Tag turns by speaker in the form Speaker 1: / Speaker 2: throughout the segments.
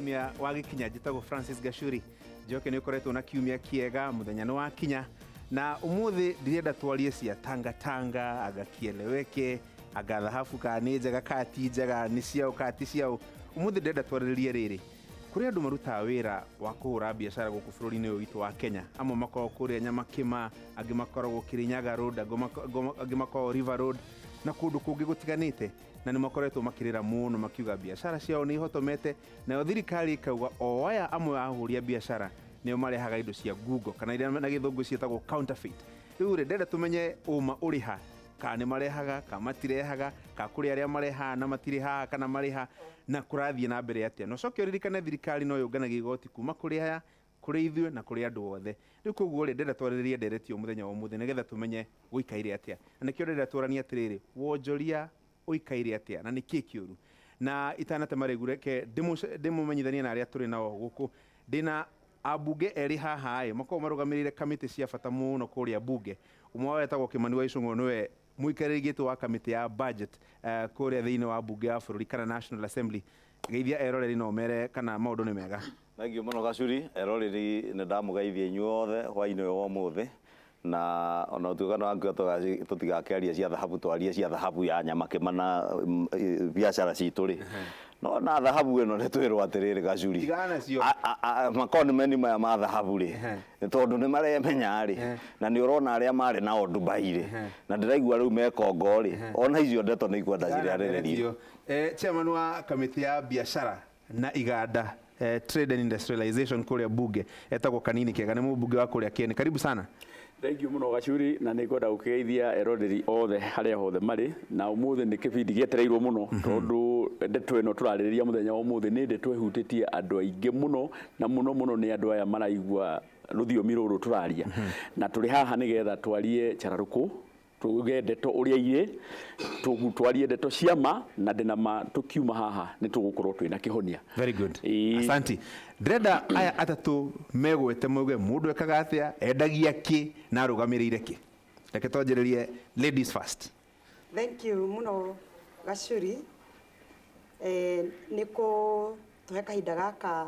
Speaker 1: kiumia wa gikinya njitagwo Francis Gachuri njoke ni ukoretwo na kiumia kiega muthenya ni wa kinya na umuthi ndirenda twarie cia tanga agakieleweke agathahabu ka ni njega kati njega ni ciao kati ciao umuthi ndirenda twaririe riri kuri andu maruta wira wa kuhura biashara guku bururi-ini uyu witu wa Kenya amwe makorwo kuria Nyamakima angi makorwo Kirinyaga Road angi makorwo River Road na kundu kungi gutiganite na ni makoretwo makirira muno makiuga biashara ciao ni ihotomete na thirikari ikauga o aya amwe ahuria biashara nio marehaga indo cia Google kana iria na githungu cietagwo counterfeit riu ndenda tumenye uma uriha ka ni marehaga ka matirehaga ka kuri aria mareha na matiriha kana mariha na kurathie na mbere atia no coke ririkane thirikari no yunganagia igoti kuma kuri aya kuri ithue na kuri andu othe riu koguo ndenda twaririe nderetio muthenya wa muthe nigetha tumenye guikaire atia na nikio ndenda twarania atiriri wonjoria uikaire atia na niki kiuru na itanate maregureke ndimumenyithania na aria turi nao guku ndina abunge eri haha mako marugamirire kamiti cia bata muno kuria bunge umwe wetagwo Kimani wa Icung'wa niwe muikaririgitu wa kamiti ya budget kuria thiini wa bunge ya bururi kana National Assembly geithia eroreri no mere kana maundu ni mega
Speaker 2: thengio muno Gachuri eroreri ni ndamugeithia inyuothe hwaini wa muthi na ona utukana wangu tutigakeria cia dhahabu twarie cia dhahabu ya Nyamakima na biashara citu ri no na dhahabu eno ne twirwo atiriri Gachuri
Speaker 1: tigana cio
Speaker 2: makoni meni maya ma dhahabu ri tondu ni maremenya ri na ni urona aria mari na o Dubai ri na ndiraigua riu me Kongo ri ona icio ndeto ni ikwenda cirererio
Speaker 1: chairman wa kamiti ya biashara na iganda trade and industrialization kuria bunge etagwo Kanini Kega ni mubunge wa kuria Kieni karibu sana.
Speaker 3: Thank you muno Gachuri na ni ngoda ukeithia eroreri othe haria hothe mari na umuthi ni kibindi gietereirwo muno tondu ndeto eno turariria muthenya wa umuthi ni ndeto ehutitie andu aingi muno na muno ni andu aya maraigua ruthiomi ruru turaria na turi haha nigetha twarie chararuku tuge ndeto uria ire twarie ndeto ciama na ndinama tukiuma haha ni tugukorwo twina kihonia.
Speaker 1: Very good. Asante. Ndrenda aya atatu megwete muge mundu ekaga atia endagia ki na rugamirire ki reke twanjiririe ladies first.
Speaker 4: Thank you muno Gachuri niko tuheka hinda gaka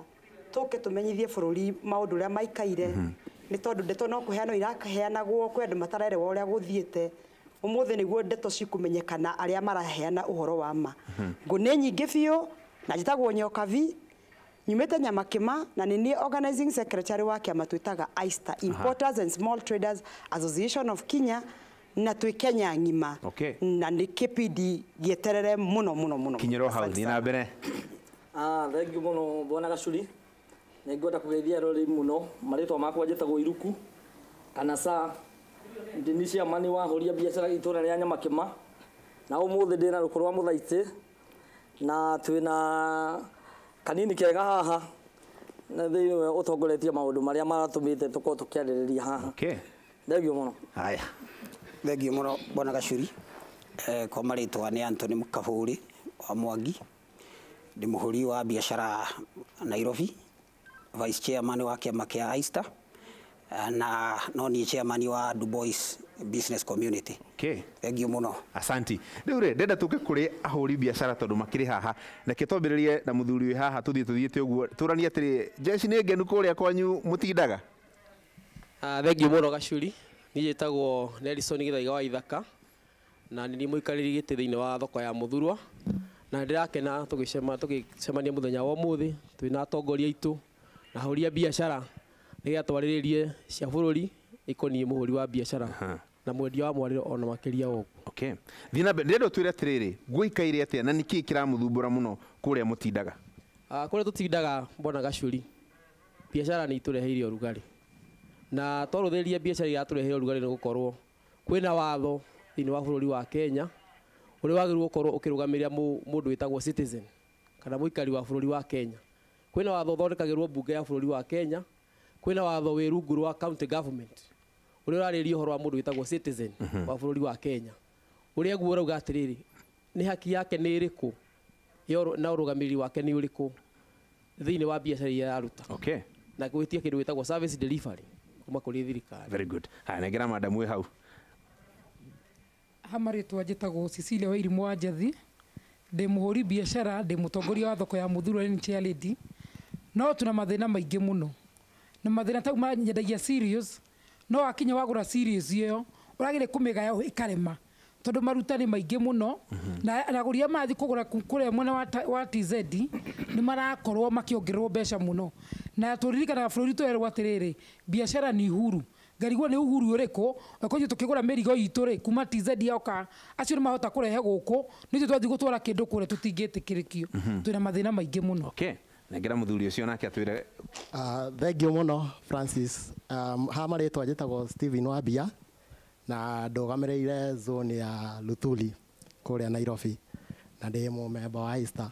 Speaker 4: tuke tumenyithie bururi maundu ria maikaire ni tondu ndeto no kuheano irakaheanagwo kwi andu matarerewa uria guthiete umuthi niguo ndeto cikumenyekana aria maraheana uhoro wa ma ngune nyingi biu na njitagwo Nyokavi nyumete Nyamakima na ni organizing secretary wa kiama twitaga AISTA Importers and Small Traders Association of Kenya na twi Kenya ngima na ni KPD gieterere muno
Speaker 1: kinyero hauthi na mbere.
Speaker 5: Thank you muno bwana Gachuri ningoda kugeithia rori muno maritwa makwa njitagwo Iruku kana sa ndinisia mani wa horia biashara itura ria Nyamakima na umuthi ndina rukorwa muthaiti na twina Kanini Kega haha na thiini utongoretie maundu maria maratumite tuko tukiaririria haha. Thengio muno.
Speaker 1: Haya.
Speaker 6: Thengio muno bwana Gachuri kwa maritwa ni Anthony Mukaburi wa Mwangi ndi muhuri wa biashara Nairobi vice chairman wa kiama kia AISTA na no ni chairman wa Dubois Business Community. Thengio muno.
Speaker 1: Asanti. Riu ndenda tuke kuri ahuri biashara tondu makiri haha na kitwambiririe na muthuri wi haha tuthiete uguo turania atiri jeshi ni ngenu kuria kwanyu mutindaga.
Speaker 7: Thengio muno Gachuri ni njitagwo Nelson Githaiga wa Ithaka na ni muikariri giti thiini wa thoko ya Muthurwa na ndirakena tugicemania muthenya wa umuthi twina atongoria itu na ahuri biashara nigia twariririe cia bururi ikonie muhuri wa biashara na mwendia wa mwariro ona makiria ogu.
Speaker 1: Thina ndendo twire atiriri guikaire atia na niki kiramuthumbura muno kuria mutindaga.
Speaker 7: Kuria tutindaga bwana Gachuri biashara ni itureheire urugari na twarutheria biashara ya tureheire urugari ni gukorwo kwina watho thiini wa bururi wa Kenya uri wagirwo gukorwo ukirugamirira mundu witagwo citizen kana muikari wa bururi wa Kenya. Kwina watho thondekagirwo bunge ya bururi wa Kenya kwina watho wi rungu rwa county government uri uraririo horo wa mundu witagwo citizen wa bururi wa Kenya uri guo rauga atiriri ni haki yake ni iriku yo na urugamiriri wake ni uriku thiini wa biashara ya aruta na gwitia kindu witagwo service delivery kuma kuri thirikari.
Speaker 1: Very good. Ha negera madam we hau
Speaker 8: hamaritwa njitagwo Cecilia wa Irimwa Njathi ndi muhuri biashara ndi mutongoria wa thoko ya Muthurwa ni chair lady no tuna mathina maingĩ mũno na mathina ta manyendagia serious no akinya wagũra serious ĩyo ũragĩrĩ kũmĩgaya ĩkarema tondũ maruta nĩ maingĩ mũno na agũria mathi kũgũra kũrĩa mwena wa TZ nĩ marakorwo makĩongererwo mbeca mũno na tũririkanaga bũrũri twerwo atĩrĩrĩ biacara ni huru ngarigwo nĩ uhuru ũrĩkũ okonje tũkĩgũra mĩrigo itũ rĩ kuma TZ yoka acio nĩ mahota kũrehe gũkũ nĩtũ twathi gũtwara kĩndũ kũrĩa tũtingĩtĩkĩrĩkio twĩna mathĩna maingĩ mũno.
Speaker 1: Okay, nengera mũthuri ũcio nake atwĩre.
Speaker 9: Thengiũ mũno Francis. Ha marĩtwa njĩtagwo Steven Wambia na ndũgamĩrĩire zone ya Luthuli kũrĩa Nairobi na ndĩ mũmemba wa Easter.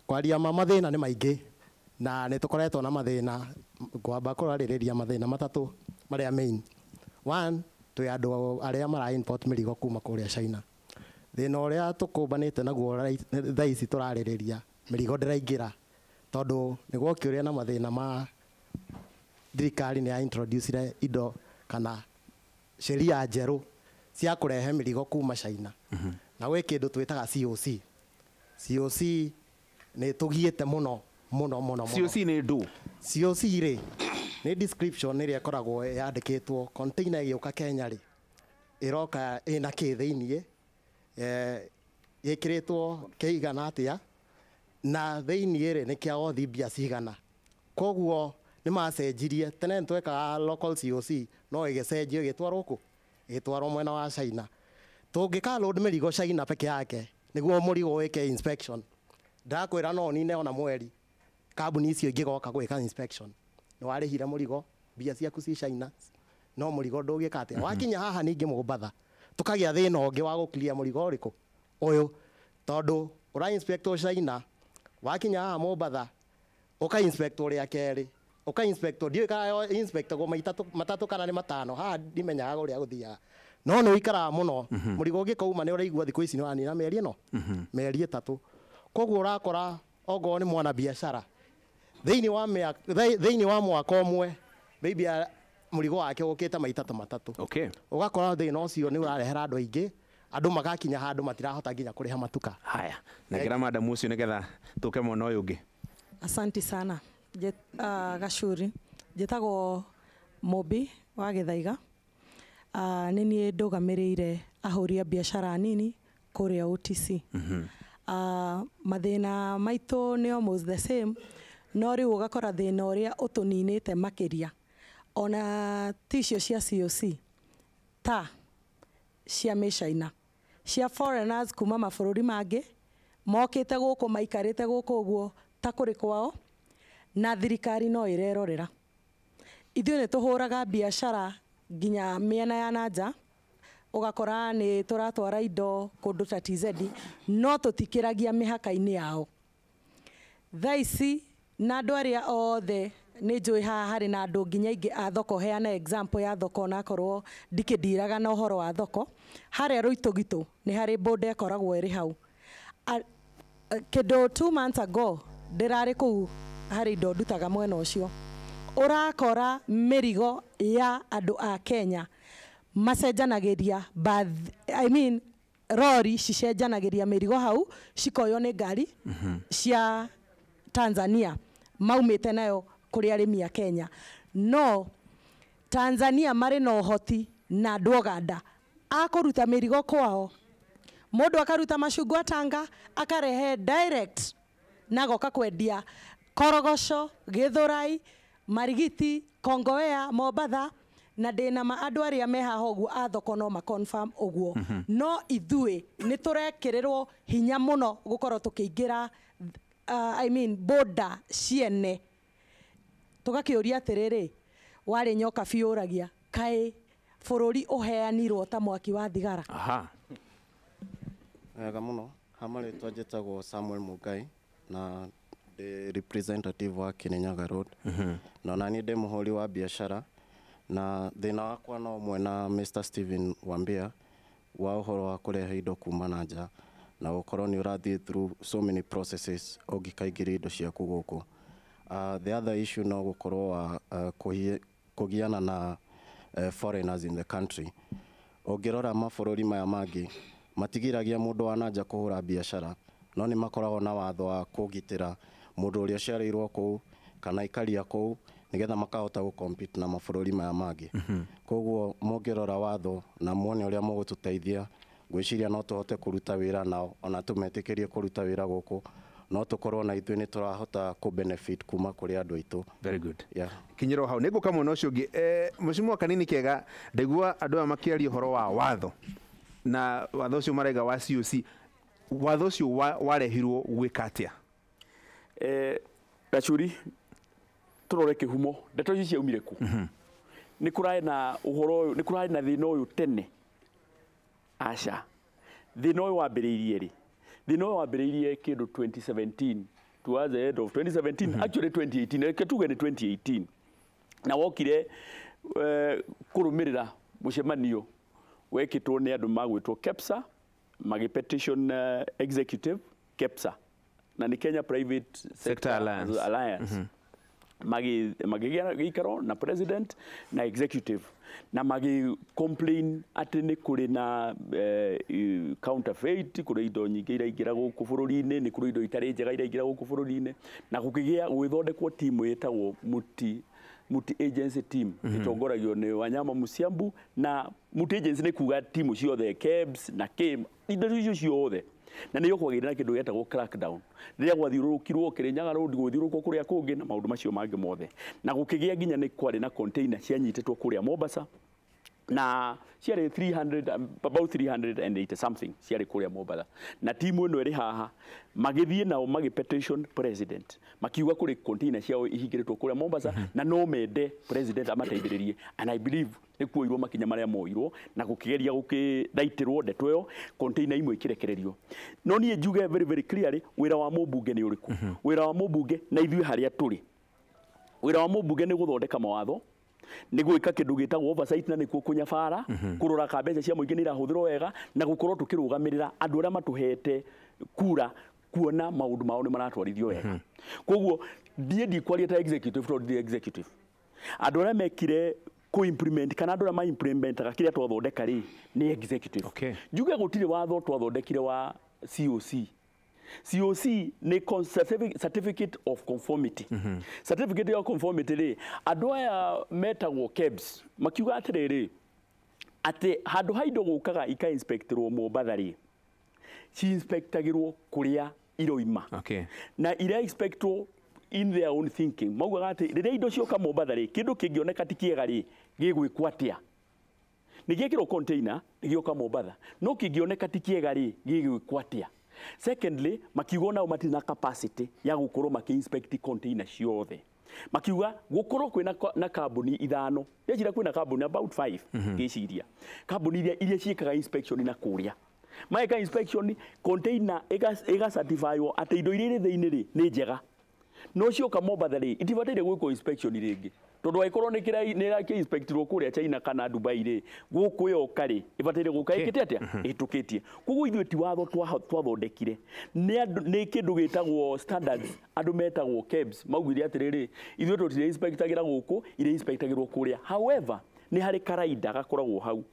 Speaker 9: Kwaria mathĩna nĩ maingĩ na nĩ tũkoretwo na mathĩna ngwamba kũrarĩrĩria mathĩna matatũ marĩa main. One, twĩ andũ arĩa mara import mĩrigo kuma kũrĩa China. Thĩna ũrĩa tũkũmbanĩte naguo thaa ici tũrarĩrĩria mĩrigo ndĩraingĩra tondũ nĩguo kĩũria na mathĩna ma thirikari nĩ ya introduce indo kana sheria njerũ cia kũrehe mĩrigo kuma China. Na gwĩ kĩndũ twĩtaga COC. COC nĩ tũgiĩte mũno. COC
Speaker 1: nĩ ndũ?
Speaker 9: COC rĩ nĩ description ĩrĩa ĩkoragwo yandĩkĩtwo container ĩgĩũka Kenya rĩ ĩroka ĩna kĩ thĩiniĩ gĩkĩrĩtwo kĩigana atĩa na thĩiniĩ rĩ nĩ kĩa othi mbia cigana. Koguo nĩ macenjirie tene twekaga local COC no ĩgĩcenjio ĩgĩtwarwo kũ ĩgĩtwarwo mwena wa China. Tũngĩka load mĩrigo China peke yake nĩguo mũrigo wĩke inspection ndakwĩra no nine ona mweri kambuni icio ingĩgoka gwĩka inspection nĩ warĩhire mũrigo mbia ciaku ci China no mũrigo ndũgĩka atĩa. Wakinya haha ningĩ Mombatha tũkagĩa thĩna ũngĩ wa gũclear mũrigo ũrĩkũ ũyũ tondũ ũra inspector China wakinya haha Mombatha ũka inspector rĩa kerĩ ũka inspector ndiũ ka inspector go matatũ kana nĩ matano haha ndimenyaga ũrĩa gũthiaga no nĩ ũikaraga mũno mũrigo ũngĩkauma nĩ ũraigua thikũ ici nĩ wanina mĩeri ĩno mĩeri ĩtatũ. Koguo ũrakora ogo nĩ mwana biashara thĩinĩ wa mwaka ũmwe maybe mũrigo wake ũkĩte maita ta matatũ.
Speaker 1: Okay.
Speaker 9: Ũgakora thĩna ũcio nĩ ũrarehera andũ aingĩ andũ magakinya handũ matirahota nginya kũrĩha matuka.
Speaker 1: Haya, nengera madamu ũcio nĩgetha tũke mwena ũyũ ũngĩ.
Speaker 10: Asante sana. Gacuri njĩtagwo Mobi wa Gĩthaiga. Nĩ niĩ ndũgamĩrĩire ahũri a biacara nini kũrĩa OTC. Mathĩna maitũ nĩ almost the same no rĩu ũgakora thĩna ũrĩa ũtũninĩte makĩria ona ticio cia COC ta cia China cia foreigners kuma mabũrũri mangĩ mokĩte gũkũ maikarĩte gũkũ ũguo ta kũrĩ kwao na thirikari no ĩrerorera. Ithuĩ nĩ tũhũraga biacara nginya mĩena ya nanja ũgakora nĩ tũratwara indo kũndũ ta TZ no tũtikĩragia mĩhaka-inĩ yao. Thaa ici na andũ arĩa othe nĩ njũĩ haha harĩ na andũ nginya ingĩ a thoko heana example ya thoko onakorwo ndikĩndiraga na ũhoro wa thoko harĩa Rũitũgitũ nĩ harĩ boda ĩkoragwo ĩrĩ hau. Kĩndũ 2 months ago ndĩrarĩ kũu harĩ indo ndutaga mwena ũcio ũrakora mĩrigo ya andũ a Kenya macenjanagĩria rori cicenjanagĩria mĩrigo hau cikoywo nĩ ngari cia Tanzania maumĩte nayo kũrĩ arĩmi a Kenya. No Tanzania marĩ na ũhoti na andũ Uganda akũruta mĩrigo kwao mũndũ akaruta macungwa Tanga akarehe direct na goka kwendia Korogoco, Gĩthũrai, Marigiti, Kongowea, Mombatha na ndĩna ma andũ arĩa me haha ũguo a thoko no ma confirm ũguo. No ithuĩ nĩ tũrekĩrĩrwo hinya mũno gũkorwo tũkĩingĩra boda ciene tũgakĩũria atĩrĩrĩ warĩ nyoka biũragia kaĩ bũrũri ũheanirwo ta mwaki wa thigara.
Speaker 11: Wega mũno hamarĩtwa njĩtagwo Samuel Mugai na the representative wa Kirinyaga Road na nani ndĩ mũhũri wa biacara na thĩna wakwa no ũmwe na Mr. Steven Wambia wa ũhoro wa kũrehe indo kuma na nja na gũkorwo nĩ ũrathiĩ through so many processes ũngĩkaingĩria indo ciaku gũkũ. The other issue no gũkorwo wa kũgiana na foreigners in the country. Ũngĩrora mabũrũri maya mangĩ matigiragia mũndũ wa nanja kũhũra biacara no nĩ makoragwo na watho wa kũgitĩra mundu uria ciarĩirwo kũu kana ikaria kũu nigetha makahota gu compete na mabũrũri maya mangĩ. Koguo mũngĩrora watho na muone ũrĩa mũgũtũteithia, ngwĩciria no tũhote kũruta wĩra nao, ona tũmetĩkĩrie kũruta wĩra gũkũ, no tũkorwo na ithuĩ nĩ tũrahota kũ benefit kuma kũrĩ andũ aitũ.
Speaker 1: Very good.
Speaker 11: Yeah.
Speaker 1: Kinyĩro hau nĩguo kamwe na ũcio ũngĩ Mheshimiwa Kanini Kega, ndaigua andũ aya makĩaria ũhoro wa watho na watho ũcio maraiga wa COC, watho ũcio warehirwo gwĩka atĩa?
Speaker 3: Gachuri turore kihumo ndeto ici ciaumire ku ni kurai na uhoro uyu ni kurai na thina uyu tene aca thina uyu wambiriirie ri thina uyu wambiriirie kindu 2017 towards the end of 2017 actually 2018 ketuge ni 2018 na wokire kurumirira mucemanio wekitwo ni andu magwitwo KEPSA petition executive KEPSA na ni Kenya Private Sector Alliance. Magigĩa gĩikaro na president na executive na magi complain atĩ nĩ kũrĩ na counterfeit, kũrĩ indo nyingĩ iraingĩra gũkũ bũrũri-inĩ, nĩ kũrĩ indo itarĩ njega iraingĩra gũkũ bũrũri-inĩ, na gũkĩgĩa gwĩthondekwo timu ĩtagwo Muti Agency team itongoragio nĩ Wanyama Musiambu, na Muti Agency nĩ kuga timu ciothe KEBS na KEM indo icio ciothe na nĩ yokwagĩrĩra na kĩndũ gĩtagwo crackdown rĩrĩa gwathiũrũrũkirwo Kirinyaga road gũthiũrũrũkwo kũrĩa kũngĩ na maũndũ macio mangĩ mothe, na gũkĩgĩa nginya nĩ kwarĩ na container cianyitĩtwo kũrĩa Mombasa na ciarĩ 300 about 380 something ciarĩ kũrĩa Mombasa, na timu ĩno ĩrĩ haha magĩthiĩ nao petition president makiuga kũrĩ container ciao ihingĩrĩtwo kũrĩa Mombasa na no mende president amateithĩrĩrie, and I believe nĩ kuoirwo makinya marĩa moirwo na gũkĩgeria gũkĩthaitĩrwo ndeto ĩyo container imwe ikirekererio. No niĩ njuge very very clearly wĩra wa mũmbunge nĩ ũrĩkũ? Wĩra wa mũmbunge na ithuĩ harĩa tũrĩ, wĩra wa mũmbunge nĩ gũthondeka mawatho, nĩ gwĩka kĩndũ gĩtagwo oversight na nĩkuo kũnyabara, kũrora ka mbeca cia mũingĩ nĩ irahũthĩrwo wega na gũkorwo tũkĩrũgamĩrĩra andũ arĩa matũhete kura kuona maũndũ mao nĩ maratwarithio wega. Koguo ndikwaria ta executive to the executive, andũ arĩa mekire implement kana andũ arĩa ma implementaga kĩrĩa twathondeka rĩ nĩ executive. Njuge gũtirĩ watho twathondekire wa COC. COC ni certificate of conformity. Certificate of conformity rĩ andũ aya metagwo KEBS makiuga atĩrĩrĩ atĩ handũ ha indo gũkaga ika-inspectorwo Mombasa rĩ ci-inspectagĩrwo kũrĩa iroima na ira-inspectwo in their own thinking. Maugaga atĩ rĩrĩa indo cioka Mombasa rĩ kĩndũ kĩngĩoneka ti kĩega rĩ gĩgwĩkwo atĩa, nĩ gĩkĩrwo container gĩgĩoka Mombasa, no kĩngĩoneka ti kĩega rĩ gĩgwĩkwo atĩa. Secondly, makiuga nao matina capacity ya gũkorwo maki-inspect container ciothe. Makiuga gũkorwo kwĩna na kambuni ithano, yecira kwĩna kambuni about 5 ngĩciria, kambuni iria ciĩkaga inspection na kũrĩa maeka inspection container ega certifywo atĩ indo iria irĩ thĩinĩ rĩ nĩ njega, no cioka Mombasa rĩ itibataire gwĩkwo inspection rĩngĩ, tondũ angĩkorwo nĩ ĩrakĩ-inspectirwo kũrĩa China kana Dubai rĩ gũkũ yoka rĩ ibataire gũka ĩkĩte atĩa ĩtũkĩtie. Koguo ithuĩ ti watho twathondekire, nĩ kĩndũ gĩtagwo standards andũ metagwo KEBS maugire atĩrĩrĩ ithuĩ tũtire inspectagĩra gũkũ, irĩ inspectagĩrwo kũrĩa. However nĩ harĩ karaida gakoragwo hau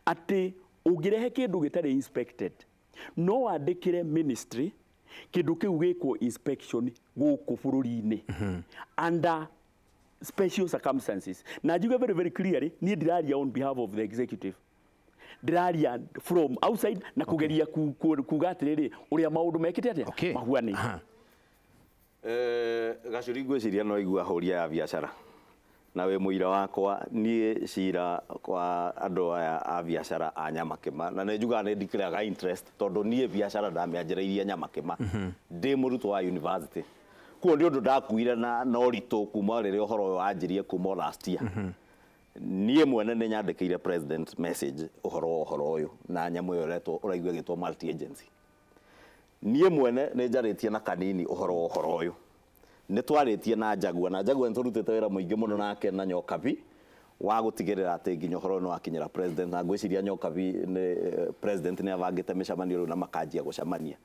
Speaker 3: atĩ ũngĩrehe kĩndũ gĩtarĩ inspected no wandĩkĩre ministry kĩndũ kĩu gĩkwo inspection gũkũ bũrũri-inĩ under special circumstances. Na njuge very very clearly niĩ ndiraria on behalf of the executive, ndiraria from outside na kugeria kuga atĩrĩrĩ ũrĩa maũndũ mekĩte atĩa mahuane.
Speaker 2: Gacuri ngwĩciria no igua hũria ya biacara na we mũira wakwa niĩ cira kwa andũ aya a biacara a Nyamakema, na nĩ njugaga nĩ ndikĩraga interest tondũ niĩ biacara ndamĩanjĩrĩirie Nyamakema ndĩ mũrutwo wa university, kuo nĩ ũndũ ndakuire na ũritũ kuma rĩrĩa ũhoro ũyũ wanjĩrie kuma last year. Niĩ mwene nĩ nyandĩkĩire president message ũhoro ũyũ na nyamũ ĩyo ũraigua ĩgĩtwo multi agency. Niĩ mwene nĩ njarĩtie na Kanini ũhoro ũyũ, nĩ twarĩtie na Njagua, na Njagua nĩ tũrutĩte wĩra mũingĩ mũno nake na Nyokabi wa gũtigĩrĩra atĩ nginya ũhoro ũyũ nĩ wakinyĩra president, na ngwĩciria Nyokabi president nĩ abangĩte mĩcemanio rĩu na makanjia gũcemania.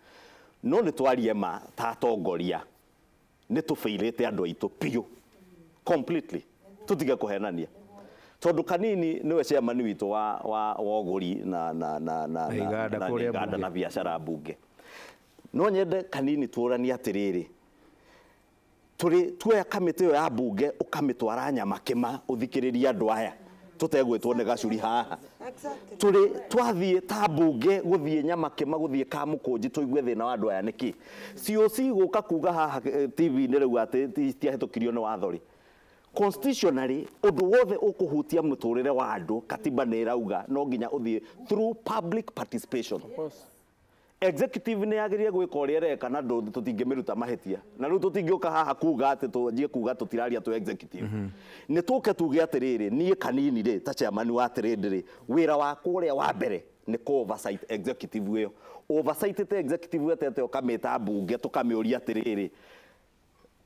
Speaker 2: No nĩ twarie ma ta atongoria nĩ tũbĩirĩte andũ aitũ piũ completely, tũtige kũhenania tondũ Kanini nĩwe chairman witũ wa ũgũri na biacara mbunge. No nyende Kanini tũranie atĩrĩrĩ tuoya kamĩtĩ ĩyo ya mbunge ũkamĩtwara Nyamakĩma ũthikĩrĩria andũ aya tutegwĩtwo nĩ Gacuri haha tũrĩ twathiĩ ta mbunge gũthiĩ Nyamakĩma gũthiĩ Kamũkũnji tũigue thĩna wa andũ aya nĩkĩ COC gũka kuga haha TV-inĩ rĩu atĩ tiahĩtũkirio nĩ watho rĩ constitutionally ũndũ wothe ũkũhutia mũtũrĩre wa andũ katiba nĩ ĩrauga no nginya ũthiĩ through public participation. Executive nĩ yagĩrĩire gwĩka ũrĩa ĩreka na tũtingĩmĩruta mahĩtia na rĩu tũtingĩũka haha kuga atĩ tũnjie kuga tũtiraria tũ executive nĩ tũke tuge atĩrĩrĩ niĩ kanini rĩ ta chairman wa trade rĩ wĩra wakwa ũrĩa wa mbere nĩ ku oversight executive ĩyo oversight te executive wetete ũkamĩta mbunge tũkamĩũria atĩrĩrĩ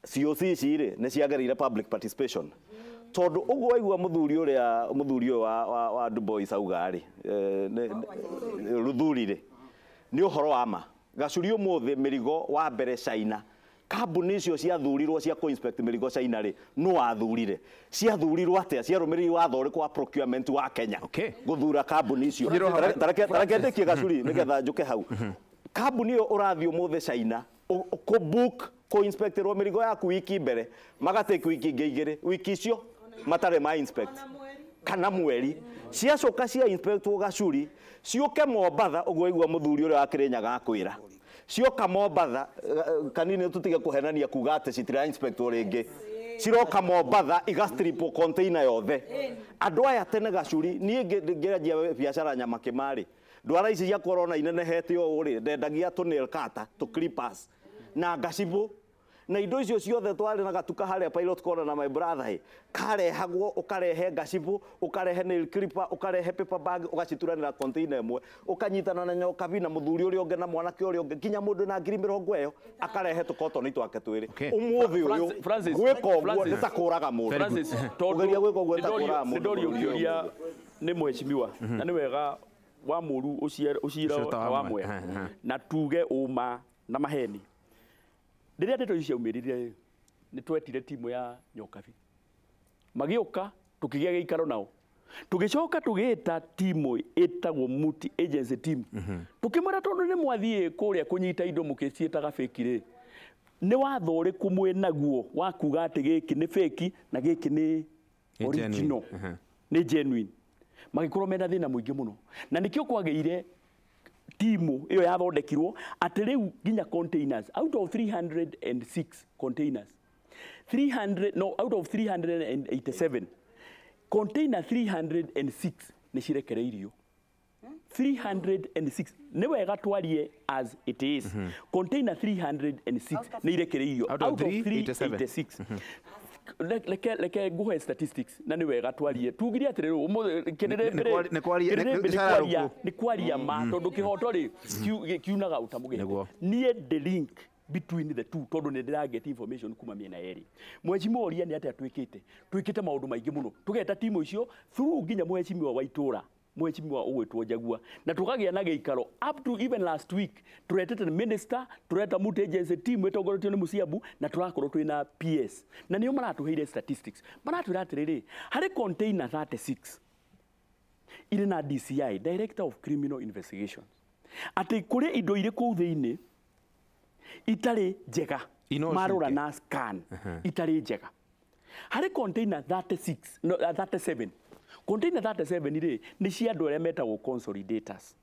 Speaker 2: COC ici rĩ nĩ ciagĩrĩire public participation tondũ ũguo waigua mũthuri ũyũ wa Du Bois auga rĩ Ruthuri rĩ nĩ ũhoro wa ma Gacuri ũmũthĩ mĩrigo wa mbere China kambuni icio ciathurirwo cia inspect mĩrigo China rĩ no wathurire ciathurirwo atĩa ciarũmĩrĩire watho ũrĩkũ wa procurement wa Kenya gũthura kambuni icio tarekendĩkie Gacuri nĩgetha njũke hau kambuni ĩyo ũrathiĩ ũmũthĩ China book inspectorwo mĩrigo yaku wiki mbere magatake wiki ingĩ igĩrĩ wiki icio matarĩ ma inspect kana mweri ciacoka cia inspectwo Gacuri ciũke Mombatha ũguo igua mũthuri ũrĩa wa Kĩrĩnyaga akwĩra cioka Mombatha kanini tũtige kũhenania kuga atĩ citira inspectwo rĩngĩ ciroka Mombatha igastrip container yothe andũ aya tene Gacuri niĩ ngĩanjia biacara Nyamakĩma rĩ ndwara ici cia corona inenehete ũũ rĩ ndendagia tũ nail cutter tũ clippers na ngacibũ na indo icio ciothe twarĩ na gatuka harĩa pilot corner na my brother karehagwo ũkarehe ngacibũ ũkarehe nail clipper ũkarehe paper bag ũgacituranĩra container ĩmwe ũkanyitana na nyoka na mũthuri ũrĩa ũngĩ na mwanake ũrĩa ũngĩ nginya mũndũ na 20,000 ĩyo akarehe tũkotoni twake twĩrĩ ũmũthĩ ũyũ gwĩka ũguo nĩ ta kũraga mũndũ ũgeria gwĩka ũguo nĩ ta kũraga mũndũ ndoriũria
Speaker 3: nĩ mheshimiwa na nĩ wega wa mũru ũcira wa mwe na tuge ũma na maheni rĩrĩa ndeto icio ciaumĩrire nĩ twetire timu ya Nyokabi magĩũka tũkĩgĩa gĩikaro nao tũgĩcoka tũgĩta timu ĩtagwo multi agency team tũkĩmwĩra tondũ nĩ mwathiĩ kũrĩa kũnyita indo mũkĩciĩtaga fake rĩ nĩ watho ũrĩkũ mwĩnaguo wa kuga atĩ gĩkĩ nĩ fake na gĩkĩ nĩ original nĩ genuine magĩkorwo mena thĩna mũingĩ mũno na nĩkĩo kwagĩire timu iyo yathondekirwo atĩ rĩu nginya containers out of 306 containers out of 387 container 306 nĩ cirekereirio 306 nĩ wega twarie as it is container 306 nĩ irekereirio out of 386 leke nguhe statistics na nĩ wega twarie tugirie atĩrĩrĩ nĩ kwaria ma tondũ kĩhoto rĩ kiunaga ũtamũgete niĩ the link between the two tondũ nĩ ndĩraget information kuma mĩena yerĩ mheshimiwa ũria nĩ atĩa twĩkĩte maũndũ maingĩ mũno tũgeta timu icio through nginya mheshimiwa wa itũra mheshimiwa ũgwĩtwo Njagua na tũkagĩa na gĩikaro up to even last week turetete minister tureta multi agency team ĩtongoretio nĩ Musiabu na tũrakorwo twĩna PS na nĩo maratũheire statistics maratwĩra atĩrĩrĩ harĩ container 36 irĩ na DCI Director of Criminal Investigations atĩ kũrĩ indo irĩ kũu thĩinĩ itarĩ njega marora na scan itarĩ njega harĩ container 37 container 37 rĩ nĩ cia andũ arĩa metagwo consolidators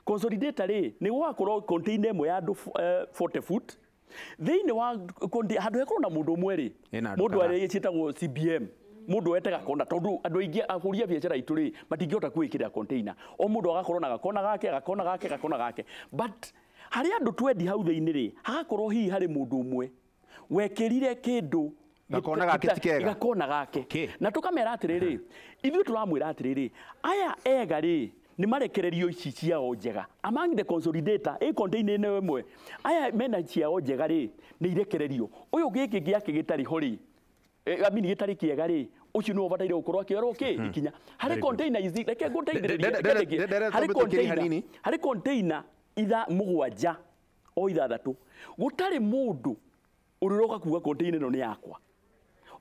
Speaker 3: consolidator rĩ nĩ gwakorwo container ĩmwe ya andũ 40 foot thĩinĩ wa handũ hekorwo na mũndũ ũmwe rĩ mũndũ arĩa ciĩtagwo CBM mũndũ wetega kona tondũ andũ aingĩ ahũria biacara itũ rĩ matingĩhota kwĩkĩra container o mũndũ agakorwo na gakona gake but harĩ andũ 20 hau thĩinĩ rĩ hagakorwo hihi harĩ mũndũ ũmwe wekĩrire kĩndũ gakona gake na tũkamera atĩrĩrĩ ithuĩ tũramwĩra atĩrĩrĩ aya ega rĩ nĩ marekererio ici ciao njega among the consolidator container ĩno ĩmwe aya mena ciao njega rĩ nĩ irekererio ũyũ gĩkĩ gĩake gĩtarĩ ho rĩ amini gĩtarĩ kĩega rĩ ũcio nĩ ũbataire gũkorwo akĩorwo ikinya harĩ container ici reke ngũteithĩrĩrie harĩ container itha mũgwanja o ithathatũ gũtarĩ mũndũ ũrĩroka kuga container ĩno nĩ yakwa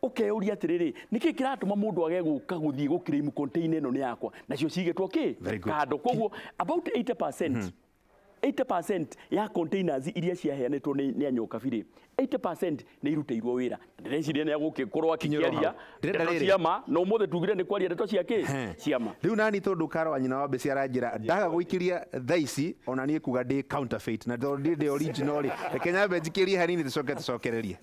Speaker 3: ũkeuria atĩrĩrĩ nĩkĩ kĩratũma mũndũ age gũka gũthiĩ gũclaim container ĩno nĩ yakwa nacio cigĩtwo kando koguo about 80% 80% ya containers iria ciaheanĩtwo nĩ Anyoka Birĩ 80% nĩ iruteirwo wĩra. Ndĩreciria nĩ agũgĩkorwo akĩaria ndeto ciama na ũmũthĩ tugire nĩ kwaria ndeto ciake ciama.
Speaker 1: Rĩu nani tondũ Karo wa nyina wa Mbĩci aranjĩra ndaga gũikĩria thaa ici ona niĩ kuga ndĩ counterfeit na ndĩ original rĩ reke nyambe njikĩrie hanini tũcokererie.